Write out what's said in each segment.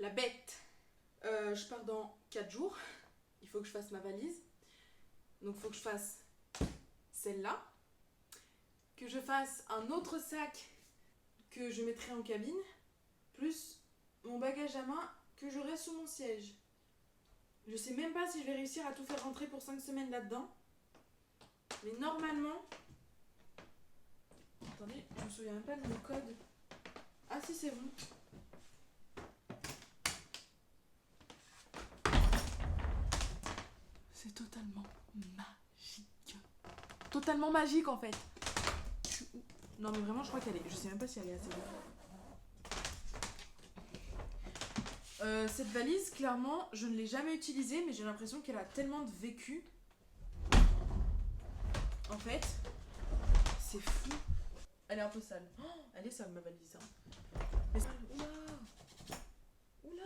La bête. Je pars dans 4 jours. Il faut que je fasse ma valise. Donc il faut que je fasse celle-là. Que je fasse un autre sac que je mettrai en cabine. Plus mon bagage à main que j'aurai sous mon siège. Je sais même pas si je vais réussir à tout faire rentrer pour 5 semaines là-dedans. Mais normalement... Attendez, je me souviens même pas de mon code. Ah si, c'est bon. C'est totalement magique. Totalement magique en fait. Non mais vraiment je crois qu'elle est... Je sais même pas si elle est assez bonne. Cette valise, clairement, je ne l'ai jamais utilisée, mais j'ai l'impression qu'elle a tellement de vécu. En fait, c'est fou. Elle est un peu sale. Oh, elle est sale ma valise. Hein. Mais... Oula. Oula.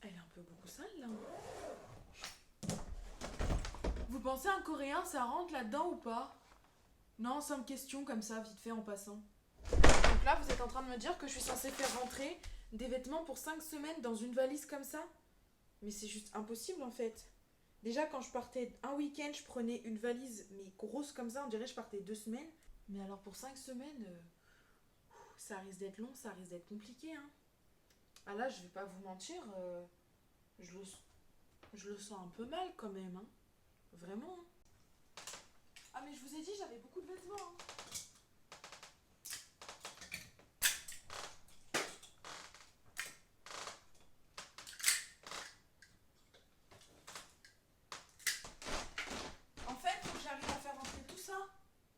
Elle est un peu beaucoup sale là. Vous pensez un coréen, ça rentre là-dedans ou pas? Non, simple question comme ça, vite fait en passant. Donc là, vous êtes en train de me dire que je suis censée faire rentrer des vêtements pour 5 semaines dans une valise comme ça? Mais c'est juste impossible en fait. Déjà quand je partais un week-end, je prenais une valise mais grosse comme ça, on dirait que je partais 2 semaines. Mais alors pour 5 semaines, ça risque d'être long, ça risque d'être compliqué. Hein. Ah là, je vais pas vous mentir, je le sens un peu mal quand même. Hein. Vraiment. Hein. Ah mais je vous ai dit, j'avais beaucoup de vêtements. Hein.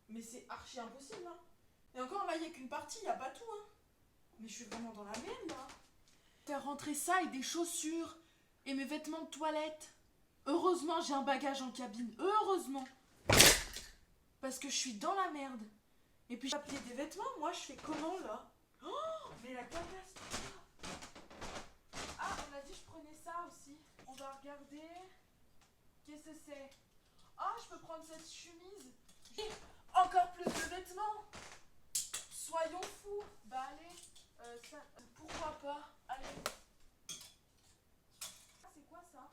Mais c'est archi impossible, hein. Et encore, là, il n'y a qu'une partie, il n'y a pas tout, hein. Mais je suis vraiment dans la merde, là. Faire rentrer ça et des chaussures et mes vêtements de toilette. Heureusement, j'ai un bagage en cabine. Heureusement. Parce que je suis dans la merde. Et puis, j'ai appelé des vêtements, moi, je fais comment, là? Oh, mais la catastrophe. Ah, on a dit que je prenais ça aussi. On va regarder. Qu'est-ce que c'est? Ah, je peux prendre cette chemise. Encore plus de vêtements. Soyons fous. Bah allez, ça, pourquoi pas. Allez. Ah, c'est quoi ça?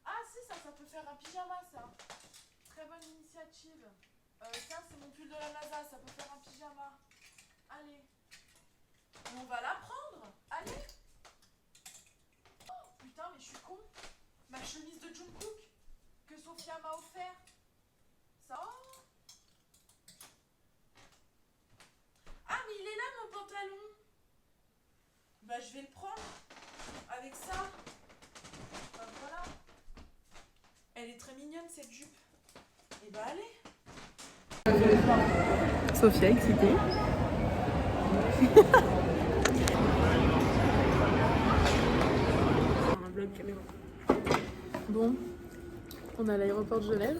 Ah si, ça peut faire un pyjama ça. Très bonne initiative. Ça c'est mon pull de la NASA, ça peut faire un pyjama. Allez. On va la prendre. Allez. Oh putain mais je suis con. Ma chemise de Jungkook que Sophia m'a offert. Ça. Ah mais il est là mon pantalon. Bah je vais le prendre. Avec ça. Bah voilà. Elle est très mignonne cette jupe. Et bah allez. Sophia excitée. Un vlog caméra. Bon, on est à l'aéroport de Genève.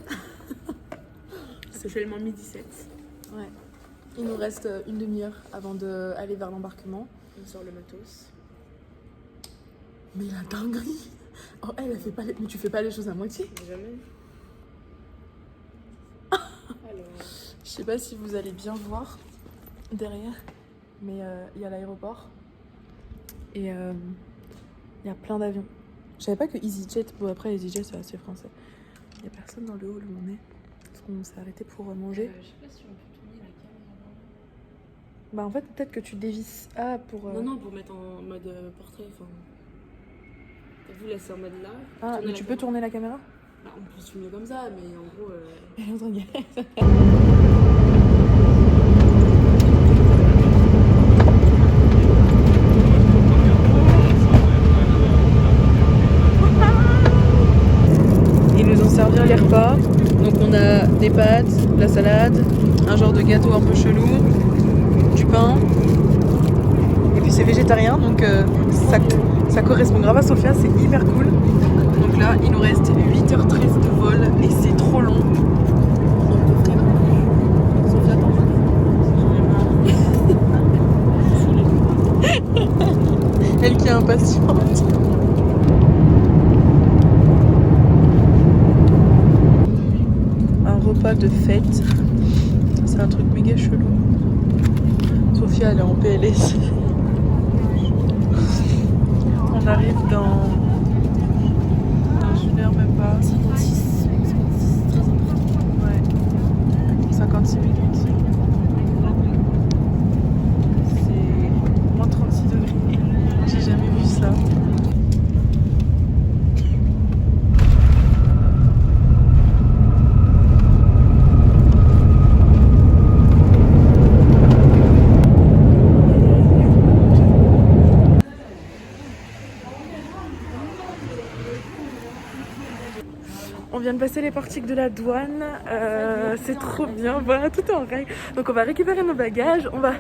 C'est actuellement 12h17. Ouais. Il nous reste une demi-heure avant d'aller vers l'embarquement. On sort le matos. Mais la dinguerie! Oh, elle fait pas les... Mais tu fais pas les choses à moitié? Jamais. Alors... Je sais pas si vous allez bien voir derrière, mais il y a l'aéroport. Et il y a plein d'avions. Je savais pas que EasyJet... Bon, après, EasyJet, c'est assez français. Il y a personne dans le hall où on est. Parce qu'on s'est arrêté pour manger. je sais pas si on peut tourner la caméra. Bah en fait, peut-être que tu dévisses... Ah, pour... Non, pour mettre en mode portrait, enfin... Vous laissez en mode là. Ah, mais tu peux tourner la caméra? Bah, on peut se filmer comme ça, mais en gros... Elle est en train de galérer. Ils nous ont servi les repas. Donc on a des pâtes, de la salade, un genre de gâteau un peu chelou, du pain. Et puis c'est végétarien, donc ça correspond grave à Sophia, c'est hyper cool. Donc là, il nous reste 8h13 de vol et c'est trop long. Sophia, t'en veux? Elle qui est impatiente. Un repas de fête. C'est un truc méga chelou. Sophia, elle est en PLS. On arrive dans une heure même pas. 56, 56, c'est très important. Ouais. 56 minutes. C'est moins 36 degrés. J'ai jamais vu ça. On vient de passer les portiques de la douane, c'est trop bien, voilà, tout est en règle. Donc on va récupérer nos bagages, on va...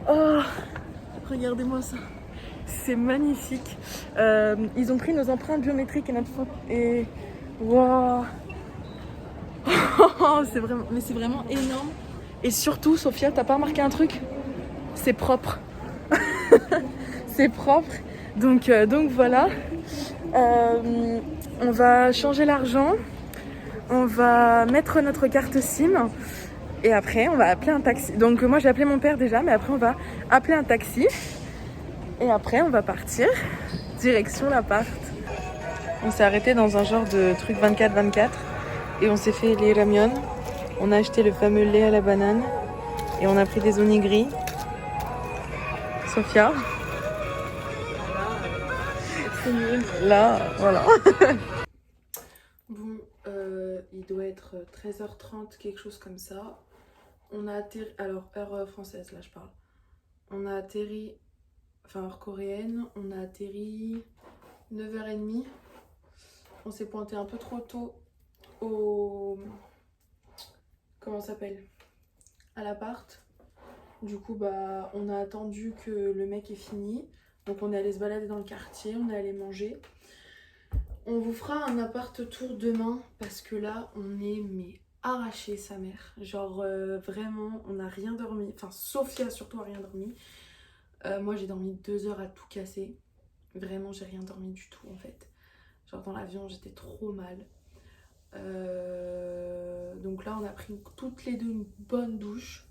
Oh, regardez-moi ça, c'est magnifique. Ils ont pris nos empreintes biométriques et notre photo. Et... Wow. C'est vraiment... Mais c'est vraiment énorme. Et surtout, Sophia, t'as pas remarqué un truc? C'est propre. C'est propre. Donc voilà. On va changer l'argent, on va mettre notre carte SIM et après on va appeler un taxi. Donc moi j'ai appelé mon père déjà, mais après on va appeler un taxi et après on va partir direction l'appart. On s'est arrêté dans un genre de truc 24-24 et on s'est fait les ramyun. On a acheté le fameux lait à la banane et on a pris des onigiri. Sophia. Là, voilà. Bon, il doit être 13h30, quelque chose comme ça. On a atterri, alors heure française là je parle. On a atterri, enfin heure coréenne, on a atterri 9h30. On s'est pointé un peu trop tôt au... Comment ça s'appelle? À l'appart. Du coup bah on a attendu que le mec ait fini. Donc on est allé se balader dans le quartier, on est allé manger. On vous fera un appart tour demain parce que là on est mais arraché sa mère. Genre vraiment on n'a rien dormi. Enfin Sophia surtout a rien dormi. Moi j'ai dormi 2 heures à tout casser. Vraiment j'ai rien dormi du tout en fait. Genre dans l'avion j'étais trop mal. Donc là on a pris toutes les deux une bonne douche.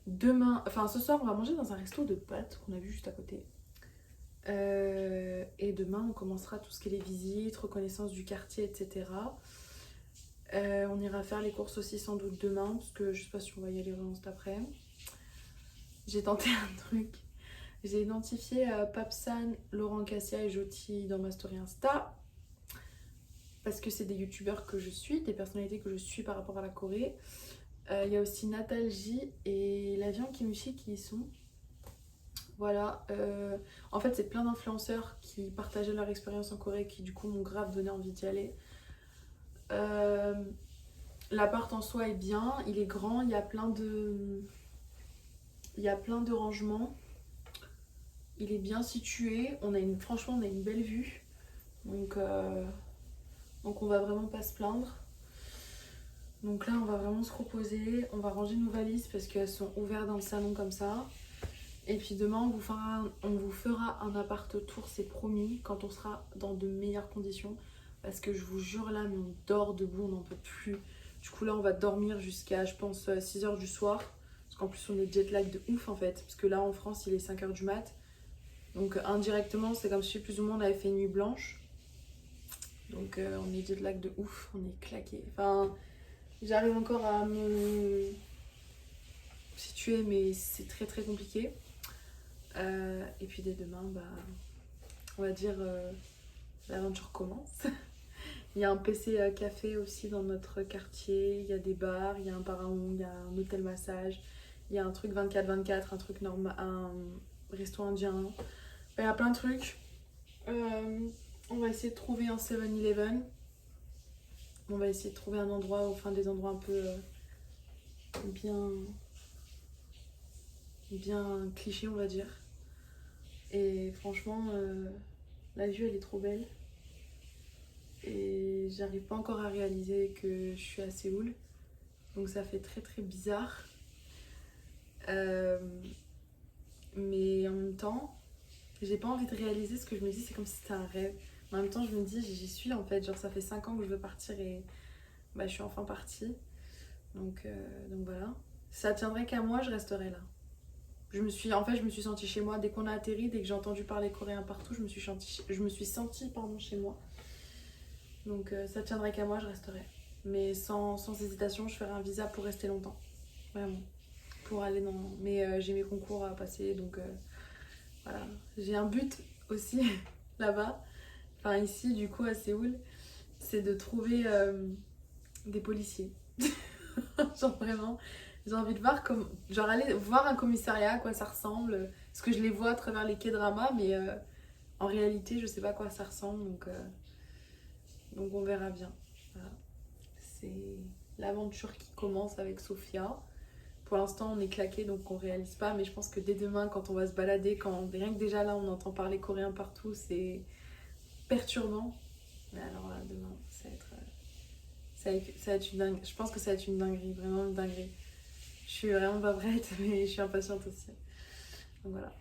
Demain, enfin ce soir on va manger dans un resto de pâtes qu'on a vu juste à côté. Et demain on commencera tout ce qui est les visites, reconnaissance du quartier, etc. On ira faire les courses aussi sans doute demain parce que je sais pas si on va y aller vraiment cet après. J'ai tenté un truc. J'ai identifié Papsan, Laurent Cassia et Joti dans ma story Insta parce que c'est des youtubeurs que je suis, des personnalités que je suis par rapport à la Corée. Il y a aussi Natalji et Lavian Kimushi qui y sont. Voilà, en fait c'est plein d'influenceurs qui partageaient leur expérience en Corée qui du coup m'ont grave donné envie d'y aller. L'appart en soi est bien, il est grand, il y a plein de rangements. Il est bien situé, franchement on a une belle vue. Donc on va vraiment pas se plaindre. Donc là on va vraiment se reposer, on va ranger nos valises parce qu'elles sont ouvertes dans le salon comme ça. Et puis demain on vous fera un appart tour, c'est promis, quand on sera dans de meilleures conditions. Parce que je vous jure là, mais on dort debout, on n'en peut plus. Du coup là on va dormir jusqu'à je pense 6h du soir. Parce qu'en plus on est jet lag de ouf en fait. Parce que là en France il est 5h du mat. Donc indirectement c'est comme si plus ou moins on avait fait une nuit blanche. Donc on est jet lag de ouf, on est claqué. Enfin j'arrive encore à me situer mais c'est très très compliqué. Et puis dès demain, bah, on va dire l'aventure commence. Il y a un PC café aussi dans notre quartier, il y a des bars, il y a un pharaon, il y a un hôtel massage, il y a un truc 24-24, un truc normal, un resto indien. Il y a plein de trucs. On va essayer de trouver un 7-Eleven. On va essayer de trouver un endroit, enfin des endroits un peu bien clichés on va dire. Et franchement, la vue elle est trop belle. Et j'arrive pas encore à réaliser que je suis à Séoul. Donc ça fait très très bizarre. Mais en même temps, j'ai pas envie de réaliser ce que je me dis, c'est comme si c'était un rêve. Mais en même temps, je me dis, j'y suis en fait. Genre ça fait 5 ans que je veux partir et bah, je suis enfin partie. Donc voilà. Si ça tiendrait qu'à moi, je resterais là. En fait, je me suis sentie chez moi dès qu'on a atterri, dès que j'ai entendu parler coréen partout, je me suis sentie pardon, chez moi. Donc ça tiendrait qu'à moi, je resterai. Mais sans hésitation, je ferai un visa pour rester longtemps. Vraiment. Pour aller dans... Mais j'ai mes concours à passer, donc voilà. J'ai un but aussi là-bas, enfin ici du coup à Séoul, c'est de trouver des policiers. Genre vraiment, j'ai envie de voir comme... Genre aller voir un commissariat, à quoi ça ressemble. Parce que je les vois à travers les K-dramas, mais en réalité, je sais pas à quoi ça ressemble, donc on verra bien. Voilà. C'est l'aventure qui commence avec Sophia. Pour l'instant, on est claqué, donc on réalise pas. Mais je pense que dès demain, quand on va se balader, rien que déjà là, on entend parler coréen partout, c'est perturbant. Mais alors là, demain, ça va être une dingue. Je pense que ça va être une dinguerie, vraiment une dinguerie. Je suis vraiment pas prête, mais je suis impatiente aussi. Donc voilà.